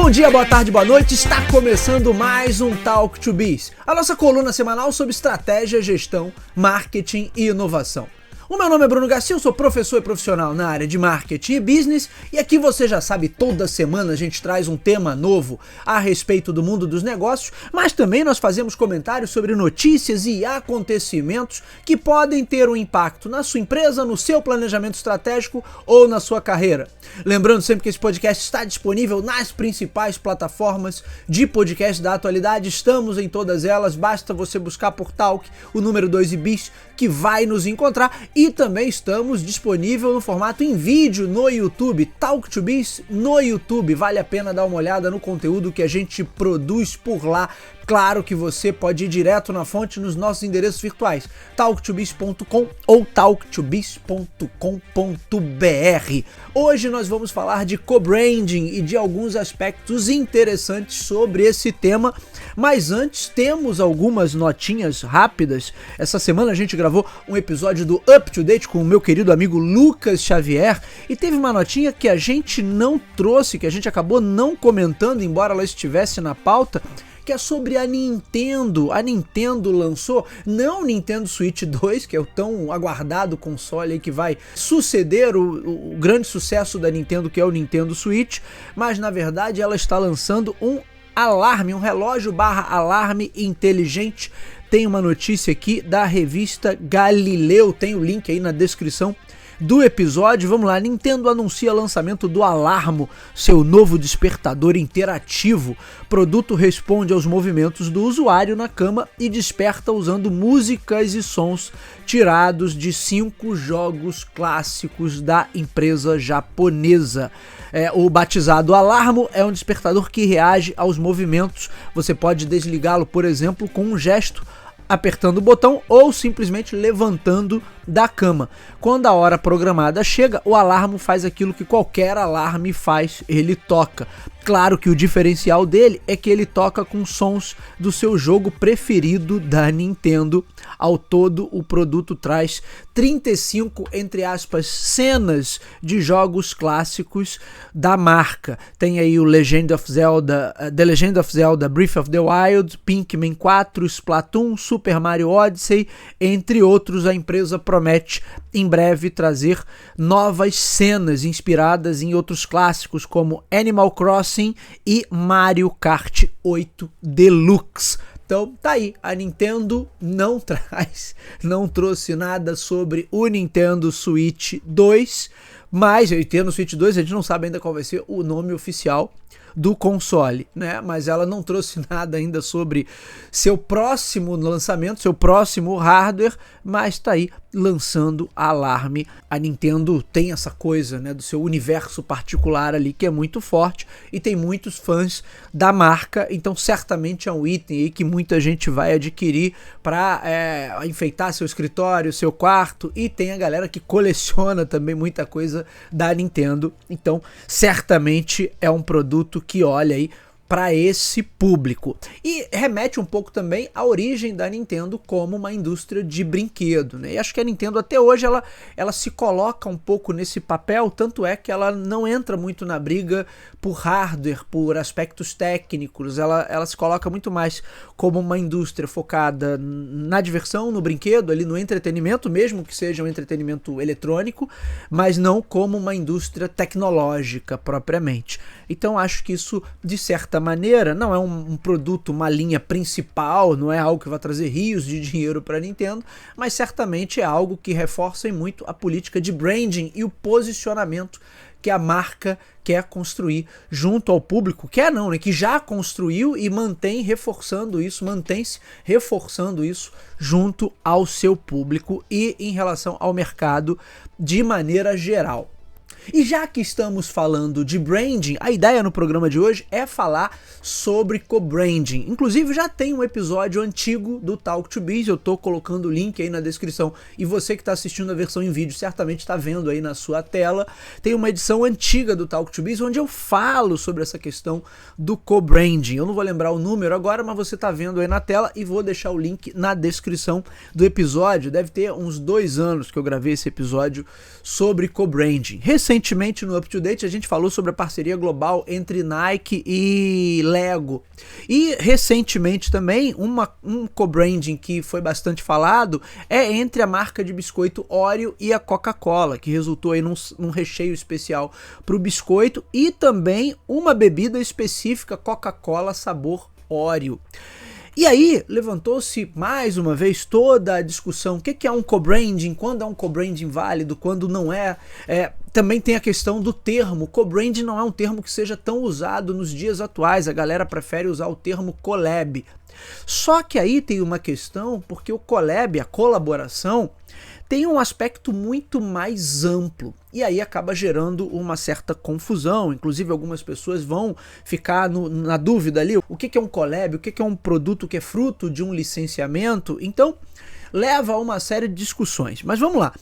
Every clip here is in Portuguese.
Bom dia, boa tarde, boa noite, está começando mais um Talk to Biz, a nossa coluna semanal sobre estratégia, gestão, marketing e inovação. O meu nome é Bruno Garcia, eu sou professor e profissional na área de marketing e business e aqui você já sabe, toda semana a gente traz um tema novo a respeito do mundo dos negócios, mas também nós fazemos comentários sobre notícias e acontecimentos que podem ter um impacto na sua empresa, no seu planejamento estratégico ou na sua carreira. Lembrando sempre que esse podcast está disponível nas principais plataformas de podcast da atualidade, estamos em todas elas, basta você buscar por Talk, o número 2 e Biz, que vai nos encontrar. E também estamos disponível no formato em vídeo no YouTube, Talk to Biz no YouTube. Vale a pena dar uma olhada no conteúdo que a gente produz por lá. Claro que você pode ir direto na fonte nos nossos endereços virtuais, talktobiz.com ou talktobiz.com.br. Hoje nós vamos falar de co-branding e de alguns aspectos interessantes sobre esse tema, mas antes temos algumas notinhas rápidas. Essa semana a gente gravou um episódio do Up to Date com o meu querido amigo Lucas Xavier e teve uma notinha que a gente não trouxe, que a gente acabou não comentando, embora ela estivesse na pauta, que é sobre a Nintendo. A Nintendo lançou, não o Nintendo Switch 2, que é o tão aguardado console aí que vai suceder o grande sucesso da Nintendo, que é o Nintendo Switch, mas na verdade ela está lançando um alarme, um relógio /alarme inteligente. Tem uma notícia aqui da revista Galileu, tem o link aí na descrição do episódio. Vamos lá, Nintendo anuncia lançamento do Alarmo, seu novo despertador interativo. O produto responde aos movimentos do usuário na cama e desperta usando músicas e sons tirados de 5 jogos clássicos da empresa japonesa. O batizado Alarmo é um despertador que reage aos movimentos. Você pode desligá-lo, por exemplo, com um gesto, apertando o botão ou simplesmente levantando da cama. Quando a hora programada chega, o alarme faz aquilo que qualquer alarme faz, ele toca. Claro que o diferencial dele é que ele toca com sons do seu jogo preferido da Nintendo. Ao todo, o produto traz 35, entre aspas, cenas de jogos clássicos da marca. Tem aí o The Legend of Zelda Breath of the Wild, Pikmin 4, Splatoon, Super Mario Odyssey, entre outros. A empresa promete em breve trazer novas cenas inspiradas em outros clássicos como Animal Crossing e Mario Kart 8 Deluxe. Então tá aí, a Nintendo não trouxe nada sobre o Nintendo Switch 2, mas o Nintendo Switch 2 a gente não sabe ainda qual vai ser o nome oficial do console, né? Mas ela não trouxe nada ainda sobre seu próximo lançamento, seu próximo hardware, mas tá aí lançando alarme. A Nintendo tem essa coisa, né, do seu universo particular ali que é muito forte e tem muitos fãs da marca, então certamente é um item aí que muita gente vai adquirir para enfeitar seu escritório, seu quarto, e tem a galera que coleciona também muita coisa da Nintendo, então certamente é um produto que olha aí para esse público. E remete um pouco também à origem da Nintendo como uma indústria de brinquedo, né? E acho que a Nintendo até hoje ela se coloca um pouco nesse papel, tanto é que ela não entra muito na briga por hardware, por aspectos técnicos, ela se coloca muito mais como uma indústria focada na diversão, no brinquedo, ali no entretenimento, mesmo que seja um entretenimento eletrônico, mas não como uma indústria tecnológica propriamente. Então acho que isso, de certa maneira, não é um produto, uma linha principal, não é algo que vai trazer rios de dinheiro para a Nintendo, mas certamente é algo que reforça muito a política de branding e o posicionamento que a marca quer construir junto ao público, que já construiu e mantém-se reforçando isso junto ao seu público e em relação ao mercado de maneira geral. E já que estamos falando de branding, a ideia no programa de hoje é falar sobre co-branding. Inclusive já tem um episódio antigo do Talk to Biz, eu tô colocando o link aí na descrição, e você que está assistindo a versão em vídeo certamente está vendo aí na sua tela. Tem uma edição antiga do Talk to Biz onde eu falo sobre essa questão do co-branding. Eu não vou lembrar o número agora, mas você está vendo aí na tela e vou deixar o link na descrição do episódio. Deve ter uns 2 anos que eu gravei esse episódio sobre co-branding. recentemente no Up to Date a gente falou sobre a parceria global entre Nike e Lego. E recentemente também um co-branding que foi bastante falado é entre a marca de biscoito Oreo e a Coca-Cola, que resultou aí num recheio especial para o biscoito, e também uma bebida específica Coca-Cola sabor Oreo. E aí levantou-se mais uma vez toda a discussão: o que é um co-branding, quando é um co-branding válido, quando não é. Também tem a questão do termo. Co-branding não é um termo que seja tão usado nos dias atuais, a galera prefere usar o termo collab. Só que aí tem uma questão, porque o collab, a colaboração, tem um aspecto muito mais amplo e aí acaba gerando uma certa confusão. Inclusive algumas pessoas vão ficar na dúvida ali, o que é um collab, o que é um produto que é fruto de um licenciamento. Então leva a uma série de discussões, mas vamos lá.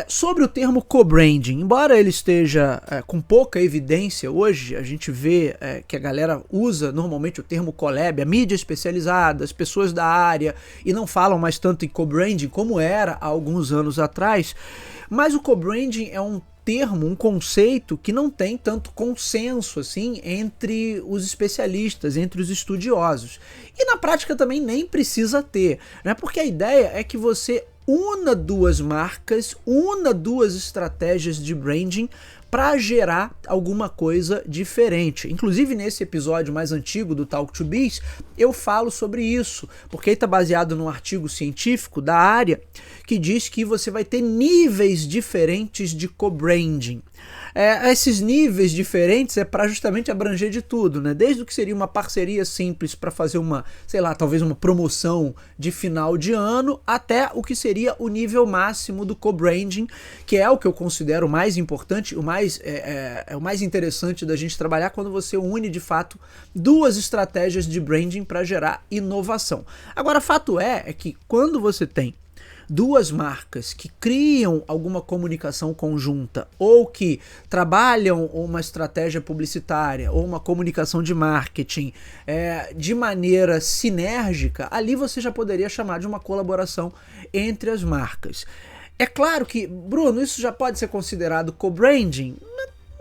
Sobre o termo co-branding, embora ele esteja com pouca evidência hoje, a gente vê que a galera usa normalmente o termo collab, a mídia especializada, as pessoas da área, e não falam mais tanto em co-branding como era há alguns anos atrás, mas o co-branding é um termo, um conceito que não tem tanto consenso assim entre os especialistas, entre os estudiosos. E na prática também nem precisa ter, né? Porque a ideia é que você una duas marcas, una duas estratégias de branding para gerar alguma coisa diferente. Inclusive nesse episódio mais antigo do Talk to Biz, eu falo sobre isso, porque ele está baseado num artigo científico da área que diz que você vai ter níveis diferentes de co-branding. Esses níveis diferentes é para justamente abranger de tudo, né? Desde o que seria uma parceria simples para fazer uma, sei lá, talvez uma promoção de final de ano, até o que seria o nível máximo do co-branding, que é o que eu considero mais importante, o mais interessante da gente trabalhar, quando você une de fato duas estratégias de branding para gerar inovação. Agora, fato é que quando você tem duas marcas que criam alguma comunicação conjunta ou que trabalham uma estratégia publicitária ou uma comunicação de marketing de maneira sinérgica, ali você já poderia chamar de uma colaboração entre as marcas. É claro que, Bruno, isso já pode ser considerado co-branding?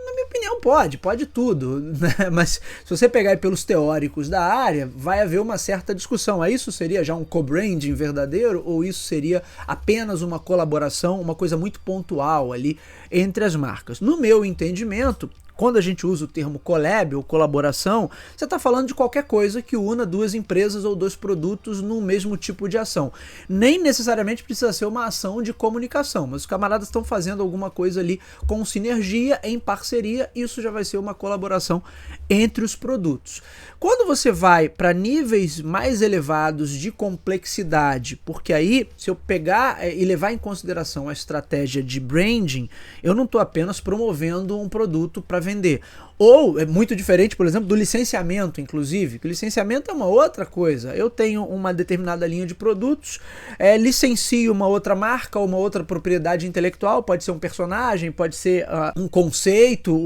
Na minha opinião pode tudo, né? Mas se você pegar aí pelos teóricos da área, vai haver uma certa discussão. Isso seria já um co-branding verdadeiro ou isso seria apenas uma colaboração, uma coisa muito pontual ali entre as marcas? No meu entendimento, quando a gente usa o termo collab ou colaboração, você está falando de qualquer coisa que una duas empresas ou dois produtos no mesmo tipo de ação. Nem necessariamente precisa ser uma ação de comunicação, mas os camaradas estão fazendo alguma coisa ali com sinergia, em parceria, isso já vai ser uma colaboração entre os produtos. Quando você vai para níveis mais elevados de complexidade, porque aí, se eu pegar e levar em consideração a estratégia de branding, eu não estou apenas promovendo um produto para vender. Ou é muito diferente, por exemplo, do licenciamento, inclusive, que o licenciamento é uma outra coisa. Eu tenho uma determinada linha de produtos, licencio uma outra marca ou uma outra propriedade intelectual, pode ser um personagem, pode ser um conceito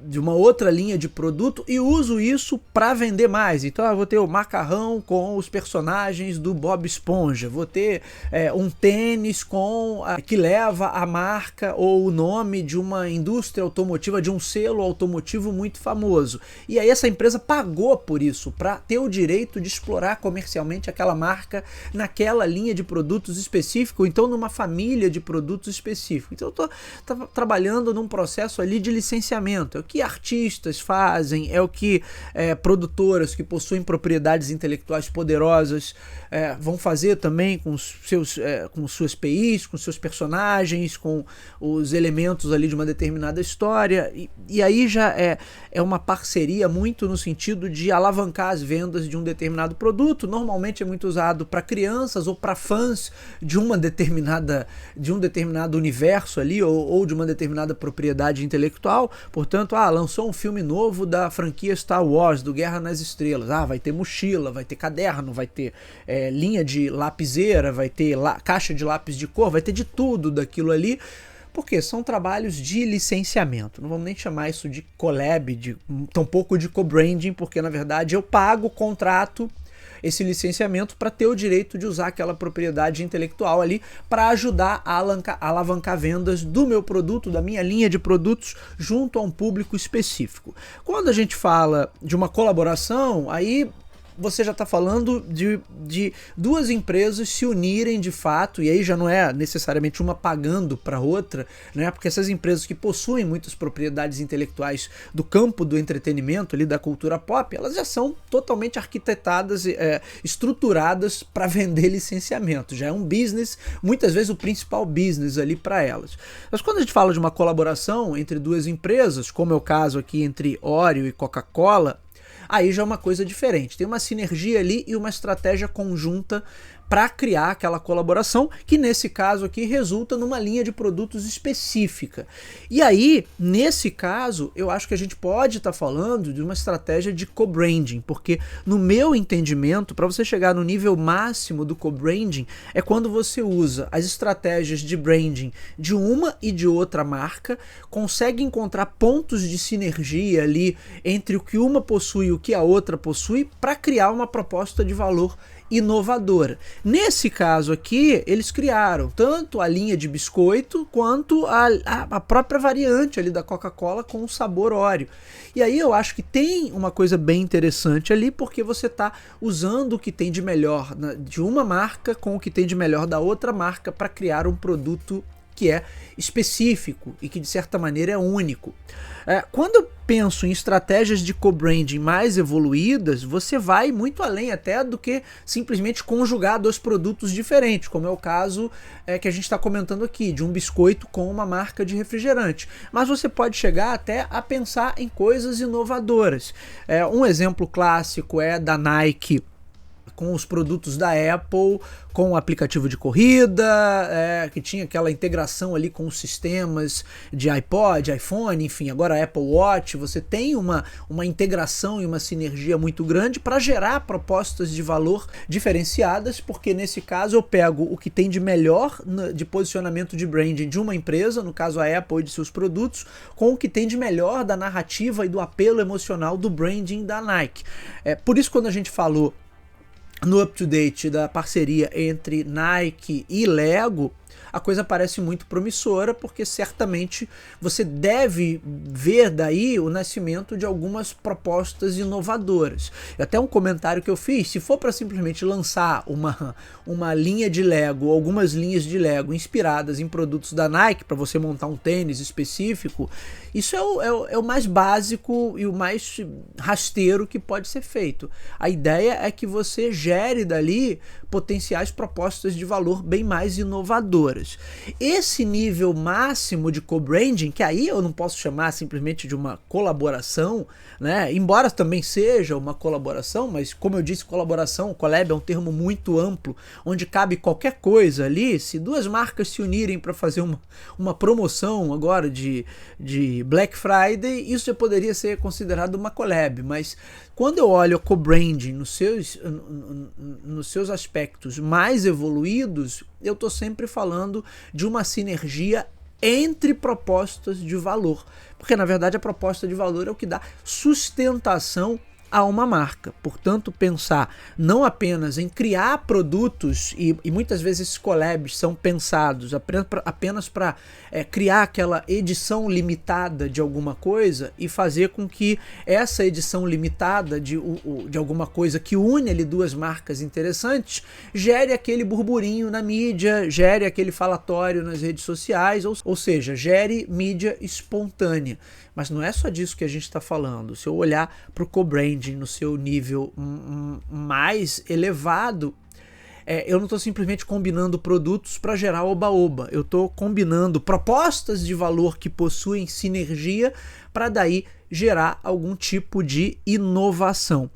de uma outra linha de produto, e uso isso para vender mais. Então eu vou ter o macarrão com os personagens do Bob Esponja, vou ter um tênis que leva a marca ou o nome de uma indústria automotiva, de um selo automotivo muito famoso. E aí essa empresa pagou por isso, para ter o direito de explorar comercialmente aquela marca naquela linha de produtos específico, ou então numa família de produtos específicos. Então eu estou trabalhando num processo ali de licenciamento. É o que artistas fazem, é o que produtoras que possuem propriedades intelectuais poderosas vão fazer também com suas PIs, com seus personagens, com os elementos ali de uma determinada história. E aí já é uma parceria muito no sentido de alavancar as vendas de um determinado produto. Normalmente é muito usado para crianças ou para fãs de um determinado universo ali, ou de uma determinada propriedade intelectual. Portanto, lançou um filme novo da franquia Star Wars, do Guerra nas Estrelas. Vai ter mochila, vai ter caderno, vai ter linha de lapiseira, vai ter caixa de lápis de cor, vai ter de tudo daquilo ali. Porque são trabalhos de licenciamento. Não vamos nem chamar isso de collab, tampouco de co-branding, porque na verdade eu pago o contrato esse licenciamento para ter o direito de usar aquela propriedade intelectual ali para ajudar a alavancar vendas do meu produto, da minha linha de produtos, junto a um público específico. Quando a gente fala de uma colaboração, aí você já está falando de duas empresas se unirem de fato, e aí já não é necessariamente uma pagando para outra, né? Porque essas empresas que possuem muitas propriedades intelectuais do campo do entretenimento, ali da cultura pop, elas já são totalmente arquitetadas, estruturadas para vender licenciamento. Já é um business, muitas vezes o principal business ali para elas. Mas quando a gente fala de uma colaboração entre duas empresas, como é o caso aqui entre Oreo e Coca-Cola, aí já é uma coisa diferente. Tem uma sinergia ali e uma estratégia conjunta para criar aquela colaboração, que nesse caso aqui resulta numa linha de produtos específica. E aí, nesse caso, eu acho que a gente pode estar falando de uma estratégia de co-branding, porque no meu entendimento, para você chegar no nível máximo do co-branding, é quando você usa as estratégias de branding de uma e de outra marca, consegue encontrar pontos de sinergia ali entre o que uma possui e o que a outra possui para criar uma proposta de valor inovadora. Nesse caso aqui, eles criaram tanto a linha de biscoito quanto a própria variante ali da Coca-Cola com o sabor Oreo. E aí eu acho que tem uma coisa bem interessante ali, porque você está usando o que tem de melhor de uma marca com o que tem de melhor da outra marca para criar um produto que é específico e que de certa maneira é único. Quando eu penso em estratégias de co-branding mais evoluídas, você vai muito além até do que simplesmente conjugar dois produtos diferentes, como é o caso que a gente está comentando aqui, de um biscoito com uma marca de refrigerante. Mas você pode chegar até a pensar em coisas inovadoras. Um exemplo clássico é da Nike com os produtos da Apple, com o aplicativo de corrida, que tinha aquela integração ali com os sistemas de iPod, iPhone, enfim, agora Apple Watch. Você tem uma integração e uma sinergia muito grande para gerar propostas de valor diferenciadas, porque nesse caso eu pego o que tem de melhor de posicionamento de branding de uma empresa, no caso a Apple e de seus produtos, com o que tem de melhor da narrativa e do apelo emocional do branding da Nike. Por isso, quando a gente falou no up-to-date da parceria entre Nike e Lego, a coisa parece muito promissora, porque certamente você deve ver daí o nascimento de algumas propostas inovadoras. Até um comentário que eu fiz, se for para simplesmente lançar uma linha de Lego, algumas linhas de Lego inspiradas em produtos da Nike, para você montar um tênis específico, isso é o mais básico e o mais rasteiro que pode ser feito. A ideia é que você gere dali potenciais propostas de valor bem mais inovadoras. Esse nível máximo de co-branding, que aí eu não posso chamar simplesmente de uma colaboração, né? Embora também seja uma colaboração, mas como eu disse, colaboração, collab é um termo muito amplo, onde cabe qualquer coisa ali. Se duas marcas se unirem para fazer uma promoção agora de Black Friday, isso já poderia ser considerado uma collab, mas quando eu olho a co-branding nos seus aspectos mais evoluídos, eu estou sempre falando de uma sinergia entre propostas de valor, porque na verdade a proposta de valor é o que dá sustentação a uma marca. Portanto, pensar não apenas em criar produtos, e muitas vezes esses collabs são pensados apenas para criar aquela edição limitada de alguma coisa e fazer com que essa edição limitada de alguma coisa que une ali duas marcas interessantes gere aquele burburinho na mídia, gere aquele falatório nas redes sociais, ou seja, gere mídia espontânea. Mas não é só disso que a gente está falando. Se eu olhar para o co-branding no seu nível mais elevado, eu não estou simplesmente combinando produtos para gerar oba-oba. Eu estou combinando propostas de valor que possuem sinergia para daí gerar algum tipo de inovação.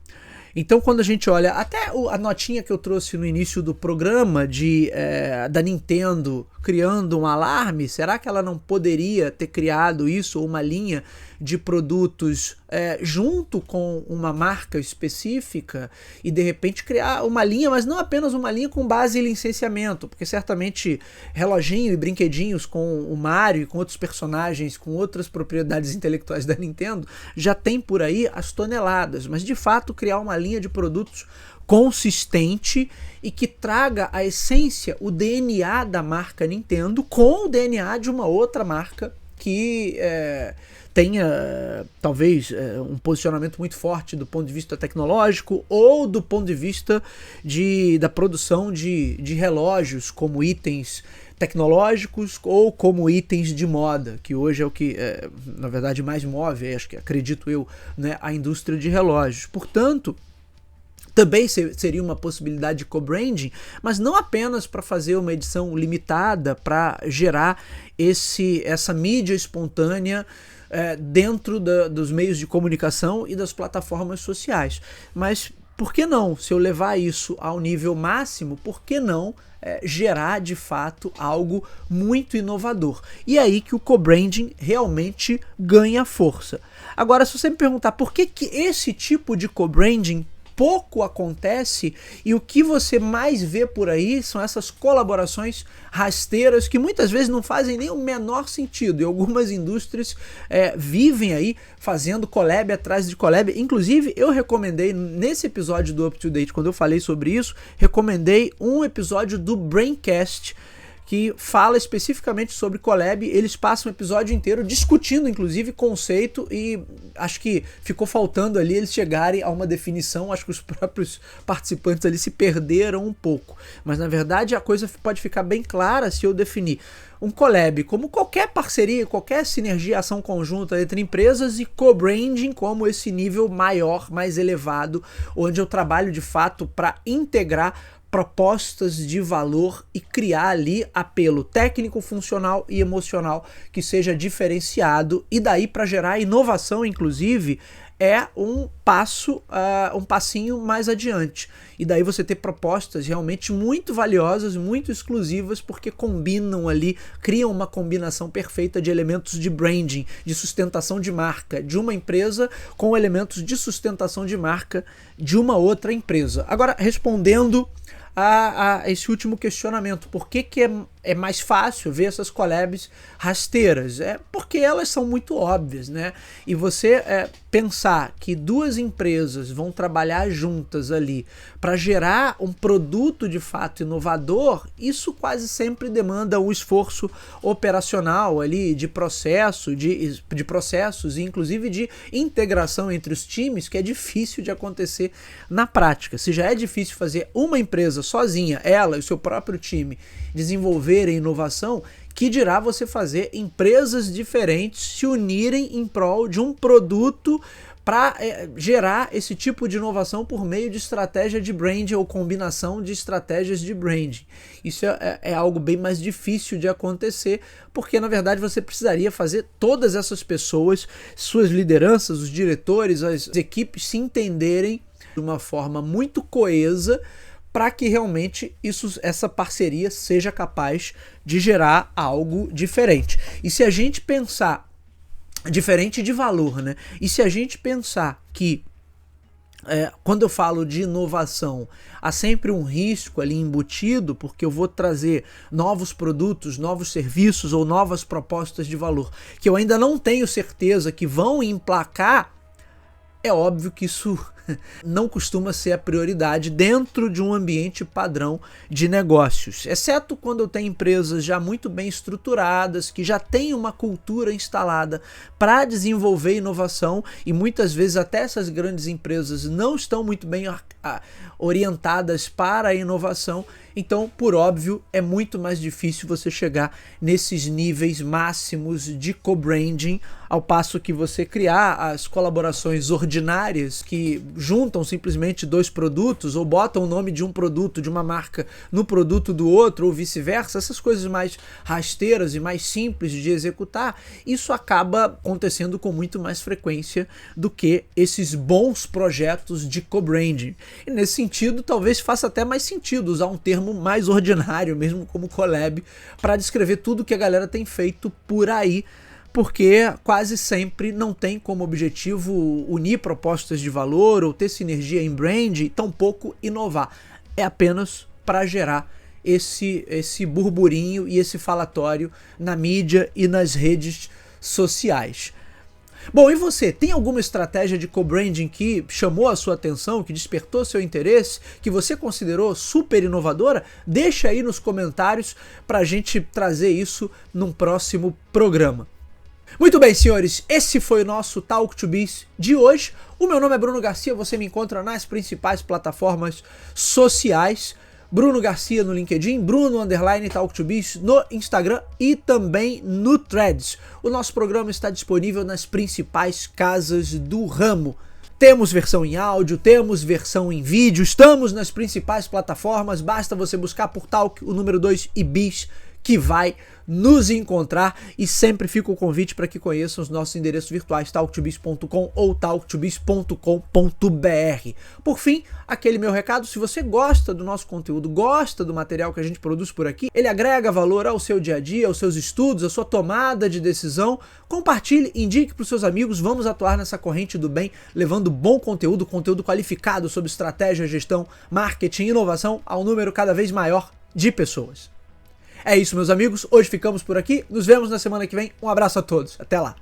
Então, quando a gente olha, até a notinha que eu trouxe no início do programa da Nintendo criando um alarme, será que ela não poderia ter criado isso, ou uma linha de produtos junto com uma marca específica e de repente criar uma linha, mas não apenas uma linha com base em licenciamento, porque certamente reloginho e brinquedinhos com o Mario e com outros personagens, com outras propriedades intelectuais da Nintendo, já tem por aí as toneladas, mas de fato criar uma linha de produtos consistente e que traga a essência, o DNA da marca Nintendo com o DNA de uma outra marca que tenha talvez um posicionamento muito forte do ponto de vista tecnológico ou do ponto de vista da produção de relógios como itens tecnológicos ou como itens de moda, que hoje é o que na verdade mais move, acho que acredito eu, né, a indústria de relógios. Portanto, também seria uma possibilidade de co-branding, mas não apenas para fazer uma edição limitada, para gerar essa mídia espontânea dentro dos meios de comunicação e das plataformas sociais. Mas por que não, se eu levar isso ao nível máximo, por que não gerar de fato algo muito inovador? E é aí que o co-branding realmente ganha força. Agora, se você me perguntar por que esse tipo de co-branding pouco acontece e o que você mais vê por aí são essas colaborações rasteiras que muitas vezes não fazem nem o menor sentido, e algumas indústrias vivem aí fazendo collab atrás de collab. Inclusive eu recomendei nesse episódio do Up to Date, quando eu falei sobre isso, recomendei um episódio do Braincast que fala especificamente sobre collab. Eles passam o episódio inteiro discutindo, inclusive, conceito, e acho que ficou faltando ali eles chegarem a uma definição. Acho que os próprios participantes ali se perderam um pouco. Mas, na verdade, a coisa pode ficar bem clara se eu definir um collab como qualquer parceria, qualquer sinergia, ação conjunta entre empresas, e co-branding como esse nível maior, mais elevado, onde eu trabalho de fato para integrar propostas de valor e criar ali apelo técnico, funcional e emocional que seja diferenciado, e daí para gerar inovação, inclusive, é um passinho mais adiante. E daí você ter propostas realmente muito valiosas, muito exclusivas, porque combinam ali, criam uma combinação perfeita de elementos de branding, de sustentação de marca de uma empresa com elementos de sustentação de marca de uma outra empresa. Agora, respondendo a esse último questionamento, por que é mais fácil ver essas collabs rasteiras? É porque elas são muito óbvias, né? E você pensar que duas empresas vão trabalhar juntas ali para gerar um produto de fato inovador, isso quase sempre demanda um esforço operacional ali de processo, de processos e inclusive de integração entre os times, que é difícil de acontecer na prática. Se já é difícil fazer uma empresa sozinha, ela e o seu próprio time, desenvolverem inovação, que dirá você fazer empresas diferentes se unirem em prol de um produto para gerar esse tipo de inovação por meio de estratégia de branding ou combinação de estratégias de branding. Isso é algo bem mais difícil de acontecer, porque na verdade você precisaria fazer todas essas pessoas, suas lideranças, os diretores, as equipes se entenderem de uma forma muito coesa, para que realmente essa parceria seja capaz de gerar algo diferente. E se a gente pensar diferente de valor, né? E se a gente pensar que quando eu falo de inovação, há sempre um risco ali embutido, porque eu vou trazer novos produtos, novos serviços ou novas propostas de valor que eu ainda não tenho certeza que vão emplacar, é óbvio que isso não costuma ser a prioridade dentro de um ambiente padrão de negócios, exceto quando eu tenho empresas já muito bem estruturadas, que já têm uma cultura instalada para desenvolver inovação, e muitas vezes até essas grandes empresas não estão muito bem orientadas para a inovação. Então, por óbvio, é muito mais difícil você chegar nesses níveis máximos de co-branding, ao passo que você criar as colaborações ordinárias que juntam simplesmente dois produtos ou botam o nome de um produto, de uma marca, no produto do outro ou vice-versa, essas coisas mais rasteiras e mais simples de executar, isso acaba acontecendo com muito mais frequência do que esses bons projetos de co-branding. E nesse sentido, talvez faça até mais sentido usar um termo mais ordinário, mesmo como collab, para descrever tudo que a galera tem feito por aí, porque quase sempre não tem como objetivo unir propostas de valor ou ter sinergia em brand, e tampouco inovar. É apenas para gerar esse burburinho e esse falatório na mídia e nas redes sociais. Bom, e você? Tem alguma estratégia de co-branding que chamou a sua atenção, que despertou seu interesse, que você considerou super inovadora? Deixa aí nos comentários pra gente trazer isso num próximo programa. Muito bem, senhores, esse foi o nosso Talk to Biz de hoje. O meu nome é Bruno Garcia, você me encontra nas principais plataformas sociais. Bruno Garcia no LinkedIn, Bruno_TalkToBiz no Instagram e também no Threads. O nosso programa está disponível nas principais casas do ramo. Temos versão em áudio, temos versão em vídeo, estamos nas principais plataformas, basta você buscar por Talk, o número 2 e Biz, que vai nos encontrar, e sempre fica o convite para que conheçam os nossos endereços virtuais talktobiz.com ou talktobiz.com.br. Por fim, aquele meu recado: se você gosta do nosso conteúdo, gosta do material que a gente produz por aqui, ele agrega valor ao seu dia a dia, aos seus estudos, à sua tomada de decisão, compartilhe, indique para os seus amigos. Vamos atuar nessa corrente do bem, levando bom conteúdo, conteúdo qualificado sobre estratégia, gestão, marketing e inovação ao número cada vez maior de pessoas. É isso, meus amigos. Hoje ficamos por aqui. Nos vemos na semana que vem. Um abraço a todos. Até lá.